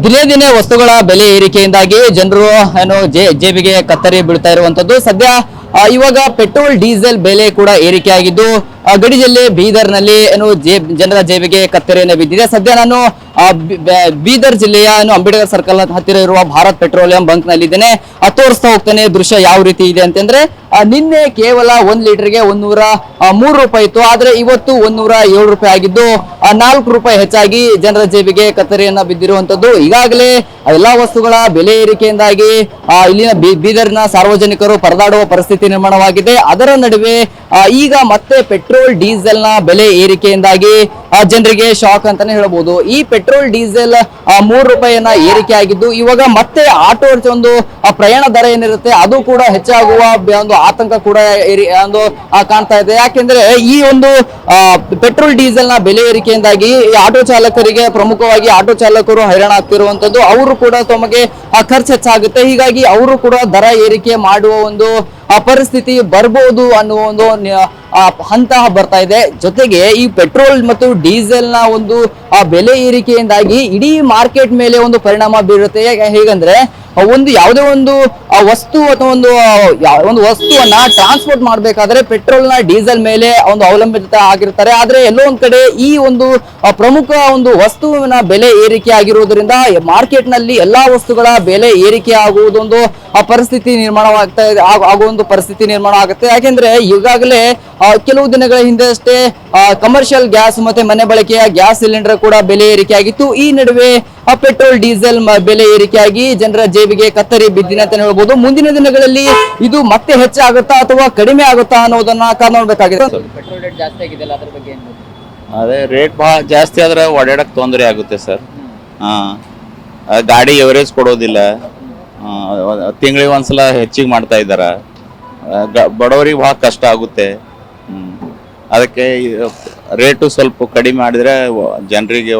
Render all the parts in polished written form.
ದಿನೇ ದಿನೇ ವಸ್ತುಗಳ ಬೆಲೆ ಏರಿಕೆಯಿಂದಾಗಿ ಜನರು ಏನು ಜೇಬಿಗೆ ಕತ್ತರಿ ಬೀಳ್ತಾ ಇರುವಂತದ್ದು. ಸದ್ಯ ಇವಾಗ ಪೆಟ್ರೋಲ್ ಡೀಸೆಲ್ ಬೆಲೆ ಕೂಡ ಏರಿಕೆ ಆಗಿದ್ದು ಗಡಿ ಜಿಲ್ಲೆ ಬೀದರ್ನಲ್ಲಿ ಏನು ಜನರ ಜೇಬಿಗೆ ಕತ್ತರಿಯನ್ನು ಬಿದ್ದಿದೆ. ಸದ್ಯ ನಾನು ಬೀದರ್ ಜಿಲ್ಲೆಯ ಅಂಬೇಡ್ಕರ್ ಸರ್ಕಲ್ ಹತ್ತಿರ ಇರುವ ಭಾರತ್ ಪೆಟ್ರೋಲಿಯಂ ಬಂಕ್ ನಲ್ಲಿ ಇದ್ದೇನೆ. ತೋರಿಸ್ತಾ ಹೋಗ್ತಾನೆ ದೃಶ್ಯ ಯಾವ ರೀತಿ ಇದೆ ಅಂತಂದ್ರೆ, ನಿನ್ನೆ ಕೇವಲ 1 ಲೀಟರ್ಗೆ 103 ರೂಪಾಯಿ ಇತ್ತು, ಆದ್ರೆ ಇವತ್ತು 107 ರೂಪಾಯಿ ಆಗಿದ್ದು 4 ರೂಪಾಯಿ ಹೆಚ್ಚಾಗಿ ಜನರ ಜೇಬಿಗೆ ಕತ್ತರಿಯನ್ನ ಬಿದ್ದಿರುವಂತದ್ದು. ಈಗಾಗಲೇ ಎಲ್ಲಾ ವಸ್ತುಗಳ ಬೆಲೆ ಏರಿಕೆಯಿಂದಾಗಿ ಇಲ್ಲಿನ ಬೀದರ್ನ ಸಾರ್ವಜನಿಕರು ಪರದಾಡುವ ಪರಿಸ್ಥಿತಿ ನಿರ್ಮಾಣವಾಗಿದೆ. ಅದರ ನಡುವೆ ಈಗ ಮತ್ತೆ ಪೆಟ್ರೋಲ್ ಡೀಸೆಲ್ ನ ಬೆಲೆ ಏರಿಕೆಯಿಂದಾಗಿ ಜನರಿಗೆ ಶಾಕ್ ಅಂತಾನೆ ಹೇಳ್ಬೋದು. ಈ ಪೆಟ್ರೋಲ್ ಡೀಸೆಲ್ 3 ರೂಪಾಯಿಯನ್ನ ಏರಿಕೆ ಆಗಿದ್ದು ಇವಾಗ ಮತ್ತೆ ಆಟೋ ಒಂದು ಪ್ರಯಾಣ ದರ ಏನಿರುತ್ತೆ ಅದು ಕೂಡ ಹೆಚ್ಚಾಗುವ ಒಂದು ಆತಂಕ ಕೂಡ ಕಾಣ್ತಾ ಇದೆ. ಯಾಕೆಂದ್ರೆ ಈ ಒಂದು ಪೆಟ್ರೋಲ್ ಡೀಸೆಲ್ ನ ಬೆಲೆ ಏರಿಕೆಯಿಂದಾಗಿ ಆಟೋ ಚಾಲಕರಿಗೆ, ಪ್ರಮುಖವಾಗಿ ಆಟೋ ಚಾಲಕರು ಹೈರಾಣ ಆಗ್ತಿರುವಂತದ್ದು. ಅವರು ಕೂಡ ತಮಗೆ ಖರ್ಚು ಹೆಚ್ಚಾಗುತ್ತೆ, ಹೀಗಾಗಿ ಅವರು ಕೂಡ ದರ ಏರಿಕೆ ಮಾಡುವ ಒಂದು ಪರಿಸ್ಥಿತಿ ಬರ್ಬೋದು ಅನ್ನುವ ಒಂದು ಹಂತ ಬರ್ತಾ ಇದೆ. ಜೊತೆಗೆ ಈ ಪೆಟ್ರೋಲ್ ಮತ್ತು ಡೀಸೆಲ್ ನ ಒಂದು ಬೆಲೆ ಏರಿಕೆಯಿಂದಾಗಿ ಇಡೀ ಮಾರ್ಕೆಟ್ ಮೇಲೆ ಒಂದು ಪರಿಣಾಮ ಬೀರುತ್ತೆ. ಹೇಗಂದ್ರೆ ಒಂದು ಯಾವುದೇ ಒಂದು ವಸ್ತು ಅಥವಾ ಒಂದು ವಸ್ತುವನ್ನ ಟ್ರಾನ್ಸ್ಪೋರ್ಟ್ ಮಾಡ್ಬೇಕಾದ್ರೆ ಪೆಟ್ರೋಲ್ ನ ಡೀಸೆಲ್ ಮೇಲೆ ಒಂದು ಅವಲಂಬಿತ ಆಗಿರ್ತಾರೆ. ಆದ್ರೆ ಎಲ್ಲೋ ಒಂದ್ ಕಡೆ ಈ ಒಂದು ಪ್ರಮುಖ ಒಂದು ವಸ್ತುವಿನ ಬೆಲೆ ಏರಿಕೆ ಆಗಿರುವುದರಿಂದ ಮಾರ್ಕೆಟ್ ನಲ್ಲಿ ಎಲ್ಲಾ ವಸ್ತುಗಳ ಬೆಲೆ ಏರಿಕೆ ಆಗುವುದೊಂದು ಪರಿಸ್ಥಿತಿ ನಿರ್ಮಾಣವಾಗ್ತಾ ಇದೆ, ಆಗುವ ಪರಿಸ್ಥಿತಿ ನಿರ್ಮಾಣ ಆಗುತ್ತೆ. ಯಾಕೆಂದ್ರೆ ಈಗಾಗಲೇ ಕೆಲವು ದಿನಗಳ ಹಿಂದೆ ಅಷ್ಟೇ ಕಮರ್ಷಿಯಲ್ ಗ್ಯಾಸ್ ಮತ್ತೆ ಮನೆ ಬಳಕೆಯ ಗ್ಯಾಸ್ ಸಿಲಿಂಡರ್ ಕೂಡ ಬೆಲೆ ಏರಿಕೆ ಆಗಿತ್ತು. ಈ ನಡುವೆ ಪೆಟ್ರೋಲ್ ಡೀಸೆಲ್ ಬೆಲೆ ಏರಿಕೆಯಾಗಿ ಜನರ ಜೇಬಿಗೆ ಕತ್ತರಿ ಬಿದ್ದಿದೆ ಅಂತ ಹೇಳ್ಬೋದು. ಮುಂದಿನ ದಿನಗಳಲ್ಲಿ ಇದು ಮತ್ತೆ ಹೆಚ್ಚಾಗುತ್ತಾ ಅಥವಾ ಕಡಿಮೆ ಆಗುತ್ತಾ ಅನ್ನೋದನ್ನ ಕಾಣಬೇಕಾಗಿದೆ. ಪೆಟ್ರೋಲ್ ರೇಟ್ ಜಾಸ್ತಿ ಆಗಿದೆ, ಅದ್ರ ಬಗ್ಗೆ ಅದೇ ರೇಟ್ ಬಹಳ ಜಾಸ್ತಿ ಆದ್ರೆ ಓಡಾಡಕ್ ತೊಂದರೆ ಆಗುತ್ತೆ ಸರ್. ಗಾಡಿ ಎವರೇಜ್ ಕೊಡೋದಿಲ್ಲ, ತಿಂಗಳಿಗೆ ಒಂದ್ಸಲ ಹೆಚ್ಚಿಗೆ ಮಾಡ್ತಾ ಇದ್ದಾರ, ಬಡವರಿಗೆ ಬಹಳ ಕಷ್ಟ ಆಗುತ್ತೆ. ಅದಕ್ಕೆ ರೇಟು ಸ್ವಲ್ಪ ಕಡಿಮೆ ಮಾಡಿದ್ರೆ ಜನರಿಗೆ,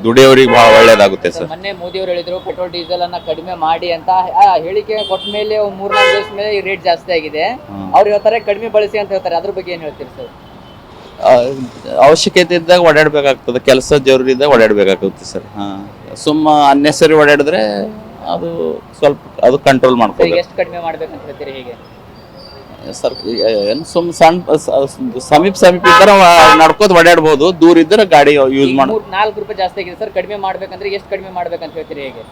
ದುಡಿಯೋರಿಗೆ ಬಹಳ ಒಳ್ಳೇದಾಗುತ್ತೆ ಸರ್. ಮೊನ್ನೆ ಮೋದಿ ಅವರು ಹೇಳಿದ್ರು ಪೆಟ್ರೋಲ್ ಡೀಸೆಲ್ ಅನ್ನ ಕಡಿಮೆ ಮಾಡಿ ಅಂತ, ಹೇಳಿಕೆ ಕೊಟ್ಟ ಮೇಲೆ 3-4 ದಿವಸ ಮೇಲೆ ಈ ರೇಟ್ ಜಾಸ್ತಿ ಆಗಿದೆ. ಅವ್ರು ಹೇಳ್ತಾರೆ ಕಡಿಮೆ ಬಳಸಿ ಅಂತ ಹೇಳ್ತಾರೆ, ಅದ್ರ ಬಗ್ಗೆ ಏನ್ ಹೇಳ್ತೀರಿ ಸರ್? ಅವಶ್ಯಕತೆ ಇದ್ದಾಗ ಓಡಾಡ್ಬೇಕಾಗ್ತದೆ, ಕೆಲಸ ಜರೂರಿ ಇದ್ದಾಗ ಓಡಾಡ್ಬೇಕಾಗುತ್ತೆ ಸರ್. ಸುಮ್ಮ ಅನ್ನೆಸರಿ ಓಡಾಡಿದ್ರೆ ಅದು ಸ್ವಲ್ಪ ಅದು ಕಂಟ್ರೋಲ್ ಮಾಡ್ಕೋಬೇಕು. ಎಷ್ಟು ಕಡಿಮೆ ಮಾಡ್ಬೇಕಂತ ಹೇಳ್ತೀರಿ ಹೇಗೆ ಸರ್? ಏನು ಸುಮ್ ಸಮೀಪ ಇದ್ದರೆ ನಡ್ಕೋತ ಓಡಾಡ್ಬೋದು, ದೂರ ಇದ್ದರೆ ಗಾಡಿ ಯೂಸ್ ಮಾಡಿ. 4 ರೂಪಾಯಿ ಜಾಸ್ತಿ ಆಗಿದೆ ಸರ್, ಕಡಿಮೆ ಮಾಡ್ಬೇಕಂದ್ರೆ ಎಷ್ಟು ಕಡಿಮೆ ಮಾಡ್ಬೇಕಂತ ಹೇಳ್ತೀರಿ ಹೇಗೆ?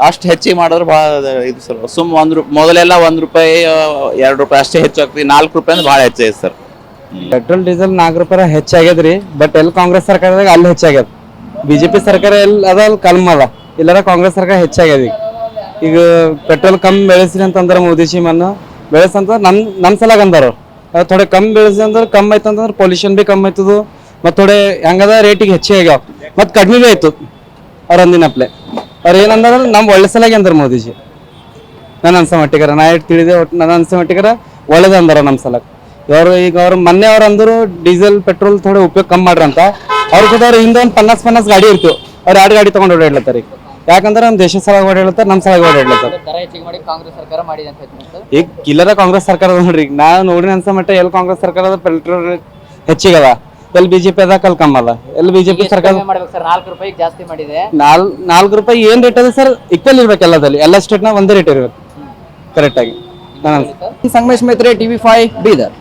ಅಷ್ಟು ಹೆಚ್ಚಿಗೆ ಮಾಡಿದ್ರೆ ಭಾಳ ಇದು ಸರ್. ಸುಮ್ ಮೊದಲೆಲ್ಲ 1 ರೂಪಾಯಿ 2 ರೂಪಾಯಿ ಅಷ್ಟೇ ಹೆಚ್ಚಾಗ್ತದೆ, 4 ರೂಪಾಯಿ ಅಂದ್ರೆ ಭಾಳ ಹೆಚ್ಚಾಗಿದೆ ಸರ್. ಪೆಟ್ರೋಲ್ ಡೀಸೆಲ್ 4 ರೂಪಾಯಿ ಹೆಚ್ಚಾಗ್ಯದ್ರಿ. ಬಟ್ ಎಲ್ಲಿ ಕಾಂಗ್ರೆಸ್ ಸರ್ಕಾರದಾಗ ಅಲ್ಲಿ ಹೆಚ್ಚಾಗ್ಯದ, ಬಿಜೆಪಿ ಸರ್ಕಾರ ಎಲ್ಲಿ ಅದ ಅಲ್ಲಿ ಕಡಿಮೆ ಅದ, ಇಲ್ಲಾರ ಕಾಂಗ್ರೆಸ್ ಸರ್ಕಾರ ಹೆಚ್ಚಾಗ್ಯದ. ಈಗ ಪೆಟ್ರೋಲ್ ಕಮ್ಮಿ ಬೆಳೆಸ್ರಿ ಅಂತಂದ್ರೆ ಮೋದಿಜಿ ಮನ್ನು ಬೆಳೆಸಂತ ನಮ್ ಸಲಾಗ ಅಂದಾರ. ಥೋಡೆ ಕಮ್ಮಿ ಬೆಳೆಸಿ ಅಂದ್ರೆ ಕಮ್ಮಿ ಆಯ್ತು ಅಂತಂದ್ರೆ ಪೊಲ್ಯೂಷನ್ ಬಿ ಕಮ್ಮಿ ಆಯ್ತದ, ಮತ್ತು ಥೋಡೆ ಹೆಂಗದ ರೇಟಿಗೆ ಹೆಚ್ಚಿಗೆ ಆಗ್ಯಾವ, ಮತ್ತು ಕಡಿಮೆ ಬಿ ಆಯ್ತು ಅವ್ರ ಅಂದಿನಪ್ಲೆ. ಅವ್ರು ಏನಂದ್ರೆ ನಮ್ ಒಳ್ಳೆ ಸಲಾಗಿ ಅಂದಾರ ಮೋದಿಜಿ. ನನ್ನ ಅನ್ಸ ಮಟ್ಟಿಗಾರ ನಾ ಎಷ್ಟು ತಿಳಿದೆ, ಒಟ್ಟು ನನ್ನ ಅನ್ಸ ಮಟ್ಟಿಗಾರ ಒಳ್ಳೇದ ಅಂದಾರ ನಮ್ಮ ಸಲಾಗ. ಈಗ ಅವ್ರು ಮೊನ್ನೆ ಅವ್ರು ಅಂದ್ರು ಡೀಸೆಲ್ ಪೆಟ್ರೋಲ್ ಥೋಡೆ ಉಪಯೋಗ ಕಮ್ಮಿ ಮಾಡ್ರಿ ಅಂತ. ಅವ್ರ ಕೂಡ ಅವ್ರು ಹಿಂದೆ ಒಂದು 50 ಗಾಡಿ ಇರ್ತೀವಿ, ಅವ್ರು 2 ಗಾಡಿ ತಗೊಂಡು ಓಡಾಡ್ಲತ್ತಾರ. ಈಗ ಯಾಕಂದ್ರೆ ನಮ್ಮ ದೇಶ ಸಲಾಗ ಓಡಾಡ್ಲತ್ತಾರ, ನಮ್ಮ ಸಲಾಗ ಓಡಾಡ್ಲತ್ತಾರ. ಈಗ ಇಲ್ಲದ ಕಾಂಗ್ರೆಸ್ ಸರ್ಕಾರ ನೋಡ್ರಿ, ಈಗ ನಾ ನೋಡಿನ ಅನ್ಸ ಮಟ್ಟ ಎಲ್ಲಿ ಕಾಂಗ್ರೆಸ್ ಸರ್ಕಾರದ ಪೆಟ್ರೋಲ್ ಹೆಚ್ಚಿಗದ, ಎಲ್ಲಿ ಬಿಜೆಪಿ ಅದ ಕಲ್ ಕಮ್ಮ ಅದ. ಎಲ್ಲಿ ಬಿಜೆಪಿ ಸರ್ಕಾರ 4 ರೂಪಾಯಿ ಜಾಸ್ತಿ ಮಾಡಿದೆ. 4 ರೂಪಾಯಿ ಏನ್ ರೇಟ್ ಅದ ಸರ್? ಈಕ್ವಲ್ ಇರ್ಬೇಕು ಎಲ್ಲದಲ್ಲಿ, ಎಲ್ಲ ಸ್ಟೇಟ್ ನಾಗ ಒಂದೇ ರೇಟ್ ಇರ್ಬೇಕು ಕರೆಕ್ಟ್ ಆಗಿ. ಸಂಗಮೇಶ್ ಮೇತ್ರೆ, TV5 ಬೀದರ್.